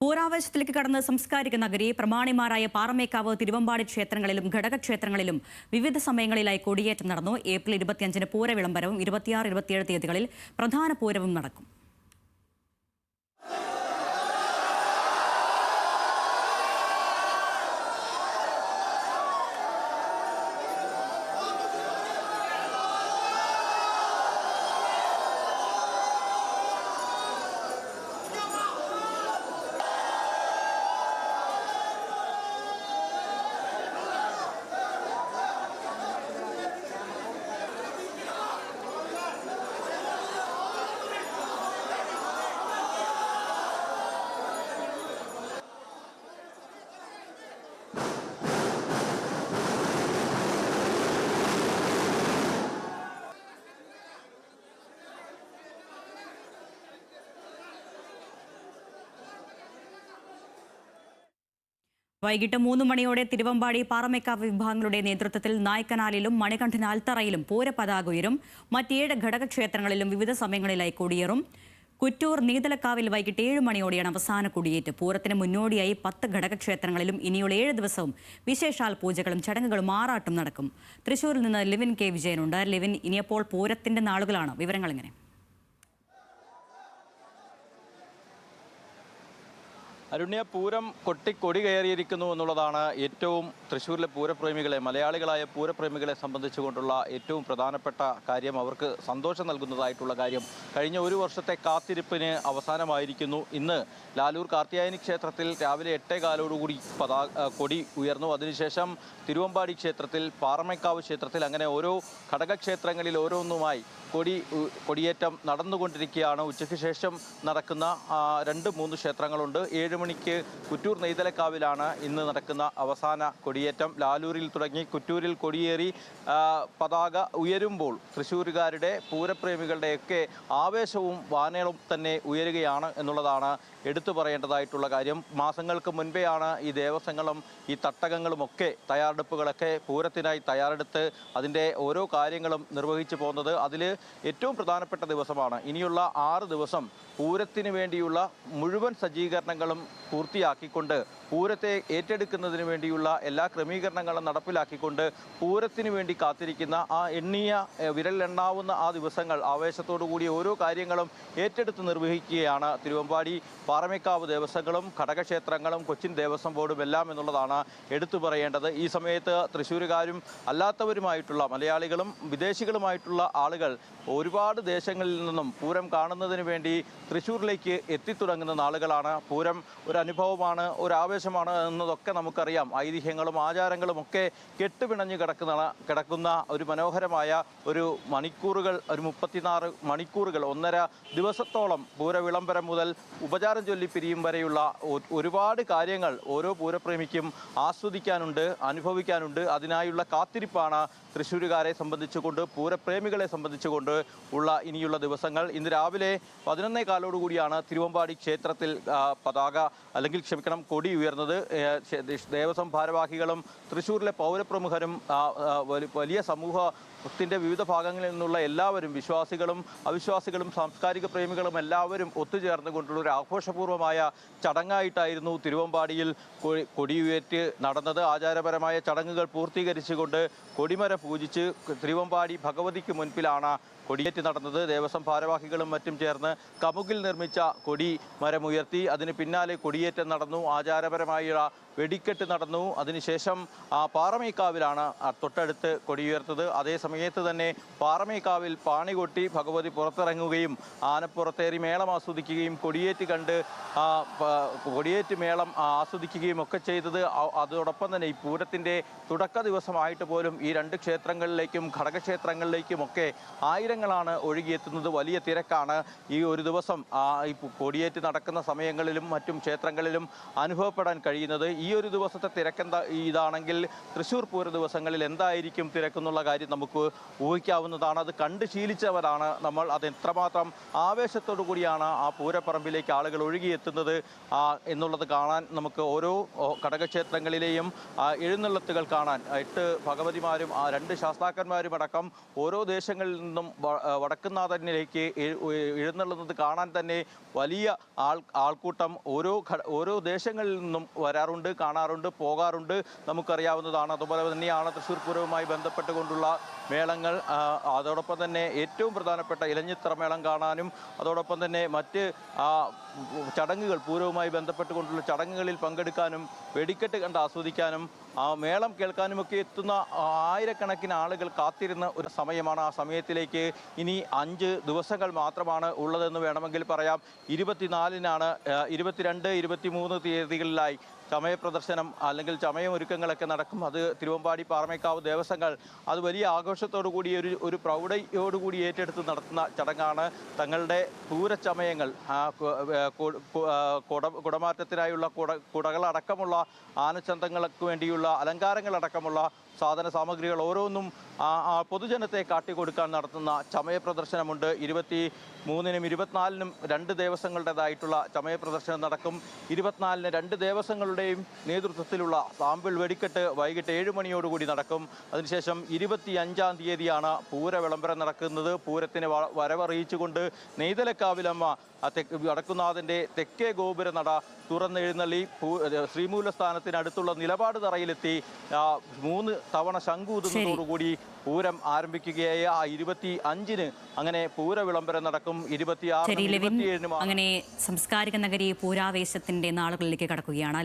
പൂരാവേശത്തിലേക്ക് കടന്ന് സാംസ്കാരിക നഗരി പ്രമാണിമാരായ പാറമേക്കാവ്, തിരുവമ്പാടി ക്ഷേത്രങ്ങളിലും ഘടകക്ഷേത്രങ്ങളിലും വിവിധ സമയങ്ങളിലായി കൊടിയേറ്റം നടന്നു. ഏപ്രിൽ 25-ന് പൂരവിളംബരവും 26, 27 തീയതികളിൽ പ്രധാന പൂരവും നടക്കും. വൈകിട്ട് 3 മണിയോടെ തിരുവമ്പാടി, പാറമേക്കാവ് വിഭാഗങ്ങളുടെ നേതൃത്വത്തിൽ നായ്ക്കനാലിലും മണികണ്ഠൻ ആൽത്തറയിലും പൂരപതാക ഉയരും. മറ്റ് 7 ഘടകക്ഷേത്രങ്ങളിലും വിവിധ സമയങ്ങളിലായി കൊടിയേറും. കുറ്റൂർ നീതലക്കാവിൽ വൈകിട്ട് 7 മണിയോടെയാണ് അവസാന കൊടിയേറ്റ്. പൂരത്തിന് മുന്നോടിയായി 10 ഘടകക്ഷേത്രങ്ങളിലും ഇനിയുള്ള 7 ദിവസവും വിശേഷാൽ പൂജകളും ചടങ്ങുകളും ആറാട്ടും നടക്കും. തൃശൂരിൽ നിന്ന് ലിവിൻ കെ വിജയനുണ്ട്. ലിവിൻ, ഇനിയപ്പോൾ പൂരത്തിന്റെ നാളുകളാണ്, വിവരങ്ങൾ എങ്ങനെ? അരുണ്യ, പൂരം കൊടി കയറിയിരിക്കുന്നു എന്നുള്ളതാണ് ഏറ്റവും തൃശ്ശൂരിലെ പൂരപ്രേമികളെ, മലയാളികളായ പൂരപ്രേമികളെ സംബന്ധിച്ചുകൊണ്ടുള്ള ഏറ്റവും പ്രധാനപ്പെട്ട കാര്യം. അവർക്ക് സന്തോഷം നൽകുന്നതായിട്ടുള്ള കാര്യം. കഴിഞ്ഞ ഒരു വർഷത്തെ കാത്തിരിപ്പിന് അവസാനമായിരിക്കുന്നു. ഇന്ന് ലാലൂർ കാർത്യായനി ക്ഷേത്രത്തിൽ രാവിലെ 8:15 കൊടി ഉയർന്നു. അതിനുശേഷം തിരുവമ്പാടി ക്ഷേത്രത്തിൽ, പാറമേക്കാവ് ക്ഷേത്രത്തിൽ, അങ്ങനെ ഓരോ ഘടകക്ഷേത്രങ്ങളിൽ ഓരോന്നുമായി കൊടിയേറ്റം നടന്നുകൊണ്ടിരിക്കുകയാണ്. ഉച്ചയ്ക്ക് ശേഷം നടക്കുന്ന 2-3 ക്ഷേത്രങ്ങളുണ്ട്. 7 മണിക്ക് കുറ്റൂർ നെയ്തലക്കാവിലാണ് ഇന്ന് നടക്കുന്ന അവസാന കൊടിയേറ്റം. ലാലൂരിൽ തുടങ്ങി കുറ്റൂരിൽ കൊടിയേറി പതാക ഉയരുമ്പോൾ തൃശ്ശൂരുകാരുടെ, പൂരപ്രേമികളുടെയൊക്കെ ആവേശവും വാനേളും തന്നെ ഉയരുകയാണ് എന്നുള്ളതാണ് എടുത്തു പറയേണ്ടതായിട്ടുള്ള കാര്യം. മാസങ്ങൾക്ക് മുൻപെയാണ് ഈ ദേവസ്വങ്ങളും ഈ തട്ടകങ്ങളുമൊക്കെ തയ്യാറെടുപ്പുകളൊക്കെ പൂരത്തിനായി തയ്യാറെടുത്ത് അതിൻ്റെ ഓരോ കാര്യങ്ങളും നിർവഹിച്ചു പോകുന്നത്. അതിൽ ഏറ്റവും പ്രധാനപ്പെട്ട ദിവസമാണ് ഇനിയുള്ള 6 ദിവസം പൂരത്തിന് വേണ്ടിയുള്ള മുഴുവൻ സജ്ജീകരണങ്ങളും പൂർത്തിയാക്കിക്കൊണ്ട്, പൂരത്തെ ഏറ്റെടുക്കുന്നതിന് വേണ്ടിയുള്ള എല്ലാ ക്രമീകരണങ്ങളും നടപ്പിലാക്കിക്കൊണ്ട് പൂരത്തിന് വേണ്ടി കാത്തിരിക്കുന്ന ആ വിരലെണ്ണാവുന്ന ആ ദിവസങ്ങൾ ആവേശത്തോടു കൂടി ഓരോ കാര്യങ്ങളും ഏറ്റെടുത്ത് നിർവഹിക്കുകയാണ് തിരുവമ്പാടി, പാറമേക്കാവ് ദേവസ്വങ്ങളും ഘടകക്ഷേത്രങ്ങളും കൊച്ചിൻ ദേവസ്വം ബോർഡും എല്ലാം എന്നുള്ളതാണ് എടുത്തു പറയേണ്ടത്. ഈ സമയത്ത് തൃശ്ശൂരുകാരും അല്ലാത്തവരുമായിട്ടുള്ള മലയാളികളും വിദേശികളുമായിട്ടുള്ള ആളുകൾ ഒരുപാട് ദേശങ്ങളിൽ നിന്നും പൂരം കാണുന്നതിന് വേണ്ടി തൃശ്ശൂരിലേക്ക് എത്തിത്തുടങ്ങുന്ന നാളുകളാണ്. പൂരം ഒരു അനുഭവമാണ്, ഒരു ആവേശമാണ് എന്നതൊക്കെ നമുക്കറിയാം. ഐതിഹ്യങ്ങളും ആചാരങ്ങളും ഒക്കെ കെട്ടുപിണഞ്ഞ് കിടക്കുന്ന ഒരു മനോഹരമായ ഒരു മണിക്കൂറുകൾ, ഒരു 34 മണിക്കൂറുകൾ, 1.5 ദിവസത്തോളം പൂരവിളംബരം മുതൽ ഉപചാരം ചൊല്ലി പിരിയും വരെയുള്ള ഒരുപാട് കാര്യങ്ങൾ ഓരോ പൂരപ്രേമിക്കും ആസ്വദിക്കാനുണ്ട്, അനുഭവിക്കാനുണ്ട്. അതിനായുള്ള കാത്തിരിപ്പാണ് തൃശ്ശൂരുകാരെ സംബന്ധിച്ചുകൊണ്ട്, പൂരപ്രേമികളെ സംബന്ധിച്ചുകൊണ്ട് ഉള്ള ഇനിയുള്ള ദിവസങ്ങൾ. ഇന്ന് രാവിലെ 11:15 തിരുവമ്പാടി ക്ഷേത്രത്തിൽ കൊടി ഉയർന്നത്. ദേവസ്വം ഭാരവാഹികളും തൃശ്ശൂരിലെ പൗരപ്രമുഖരും വലിയ സമൂഹത്തിൻ്റെ വിവിധ ഭാഗങ്ങളിൽ നിന്നുള്ള എല്ലാവരും, വിശ്വാസികളും അവിശ്വാസികളും സാംസ്കാരിക പ്രേമികളും എല്ലാവരും ഒത്തുചേർന്നുകൊണ്ടുള്ള ഒരു ആഘോഷപൂർവമായ ചടങ്ങായിട്ടായിരുന്നു തിരുവമ്പാടിയിൽ കൊടിയുയർത്തി നടന്നത്. ആചാരപരമായ ചടങ്ങുകൾ പൂർത്തീകരിച്ചുകൊണ്ട് കൊടിമര പൂജിച്ച് തിരുവമ്പാടി ഭഗവതിക്ക് മുൻപിലാണ് കൊടിയേറ്റ് നടന്നത്. ദേവസ്വം ഭാരവാഹികളും മറ്റും ചേർന്ന് കമുകിൽ നിർമ്മിച്ച കൊടി മരമുയർത്തി. അതിന് പിന്നാലെ കൊടിയേറ്റം നടന്നു, ആചാരപരമായ വെടിക്കെട്ട് നടന്നു. അതിനുശേഷം പാറമേക്കാവിലാണ് തൊട്ടടുത്ത് കൊടിയുയർത്തത്. അതേ സമയത്ത് തന്നെ പാറമേക്കാവിൽ പാണികൊട്ടി ഭഗവതി പുറത്തിറങ്ങുകയും ആനപ്പുറത്തേറി മേളം ആസ്വദിക്കുകയും കൊടിയേറ്റ് മേളം ആസ്വദിക്കുകയും ഒക്കെ ചെയ്തത്. അതോടൊപ്പം തന്നെ ഈ പൂരത്തിൻ്റെ തുടക്ക ദിവസമായിട്ട് പോലും ഈ 2 ക്ഷേത്രങ്ങളിലേക്കും ഘടകക്ഷേത്രങ്ങളിലേക്കുമൊക്കെ ആയിരങ്ങളാണ് ഒഴുകിയെത്തുന്നത്. വലിയ തിരക്കാണ് ഈ ഒരു ദിവസം ഈ കൊടിയേറ്റ് നടക്കുന്ന സമയങ്ങളിലും മറ്റും ക്ഷേത്രങ്ങളിലും അനുഭവപ്പെടാൻ കഴിയുന്നത്. ഈ ഒരു ദിവസത്തെ തിരക്കെന്താ ഇതാണെങ്കിൽ തൃശ്ശൂർ പൂര ദിവസങ്ങളിൽ എന്തായിരിക്കും തിരക്കെന്നുള്ള കാര്യം നമുക്ക് ഊഹിക്കാവുന്നതാണ്. അത് കണ്ട് ശീലിച്ചവരാണ് നമ്മൾ. അത് എത്രമാത്രം ആവേശത്തോടു കൂടിയാണ് ആ പൂരപ്പറമ്പിലേക്ക് ആളുകൾ ഒഴുകിയെത്തുന്നത് എന്നുള്ളത് കാണാൻ നമുക്ക് ഓരോ ഘടകക്ഷേത്രങ്ങളിലെയും എഴുന്നള്ളത്തുകൾ കാണാൻ 8 ഭഗവതിമാരും 2 ശാസ്താക്കന്മാരും അടക്കം ഓരോ ദേശങ്ങളിൽ നിന്നും വടക്കുന്നാഥനിലേക്ക് എഴുന്നള്ളുന്നത് കാണാൻ തന്നെ വലിയ ആൾക്കൂട്ടം ഓരോ ദേശങ്ങളിൽ നിന്നും വരാറുണ്ട്, കാണാറുണ്ട്, പോകാറുണ്ട്, നമുക്കറിയാവുന്നതാണ്. അതുപോലെ തന്നെയാണ് തൃശ്ശൂർ പൂരവുമായി ബന്ധപ്പെട്ടുകൊണ്ടുള്ള മേളങ്ങൾ. അതോടൊപ്പം തന്നെ ഏറ്റവും പ്രധാനപ്പെട്ട ഇലഞ്ഞിത്തറ മേളം കാണാനും അതോടൊപ്പം തന്നെ മറ്റ് ചടങ്ങുകൾ, പൂരവുമായി ബന്ധപ്പെട്ടുകൊണ്ടുള്ള ചടങ്ങുകളിൽ പങ്കെടുക്കാനും വെടിക്കെട്ട് കണ്ട് ആസ്വദിക്കാനും ആ മേളം കേൾക്കാനുമൊക്കെ എത്തുന്ന ആയിരക്കണക്കിന് ആളുകൾ കാത്തിരുന്ന ഒരു സമയമാണ്. ആ സമയത്തിലേക്ക് ഇനി 5 ദിവസങ്ങൾ മാത്രമാണ് ഉള്ളതെന്ന് വേണമെങ്കിൽ പറയാം. 24-നാണ് 22, 23 തീയതികളിലായി ചമയ പ്രദർശനം അല്ലെങ്കിൽ ചമയമൊരുക്കങ്ങളൊക്കെ നടക്കും. അത് തിരുവമ്പാടി പാറമേക്കാവ് ദേവസ്വങ്ങൾ അത് വലിയ ആഘോഷത്തോടു കൂടി ഒരു പ്രൗഢയോടുകൂടി ഏറ്റെടുത്ത് നടത്തുന്ന ചടങ്ങാണ്. തങ്ങളുടെ പൂരച്ചമയങ്ങൾ, കുടമാറ്റത്തിനായുള്ള കുടകളടക്കമുള്ള ആനച്ചന്തങ്ങൾക്ക് വേണ്ടിയുള്ള അലങ്കാരങ്ങളടക്കമുള്ള സാധന സാമഗ്രികൾ ഓരോന്നും പൊതുജനത്തെ കാട്ടിക്കൊടുക്കാൻ നടത്തുന്ന ചമയ പ്രദർശനമുണ്ട്. 23-നും 24-നും 2 ദേവസ്വങ്ങളുടേതായിട്ടുള്ള ചമയ പ്രദർശനം നടക്കും. 24-ന് 2 ദേവസ്വങ്ങളുടെയും നേതൃത്വത്തിലുള്ള സാമ്പിൾ വെടിക്കെട്ട് വൈകിട്ട് 7 മണിയോടുകൂടി നടക്കും. അതിനുശേഷം 25-ാം തീയതിയാണ് പൂര വിളംബരം നടക്കുന്നത്. പൂരത്തിന് വരവറിയിച്ചുകൊണ്ട് നെയ്തലക്കാവിലമ്മ വടക്കുന്നാഥൻ്റെ തെക്കേ ഗോപുര നട തുറന്നെഴുന്നള്ളി ശ്രീമൂലസ്ഥാനത്തിനടുത്തുള്ള നിലപാട് തറയിലെത്തി 3 തവണ ശംഖൂതുന്നതോടുകൂടി പൂരം ആരംഭിക്കുകയായി. 25-ന് അങ്ങനെ പൂര വിളംബരം നടക്കും. 26-നും 27-നും അങ്ങനെ സാംസ്കാരിക നഗരി പൂരാവേശത്തിന്റെ നാളുകളിലേക്ക് കടക്കുകയാണ്.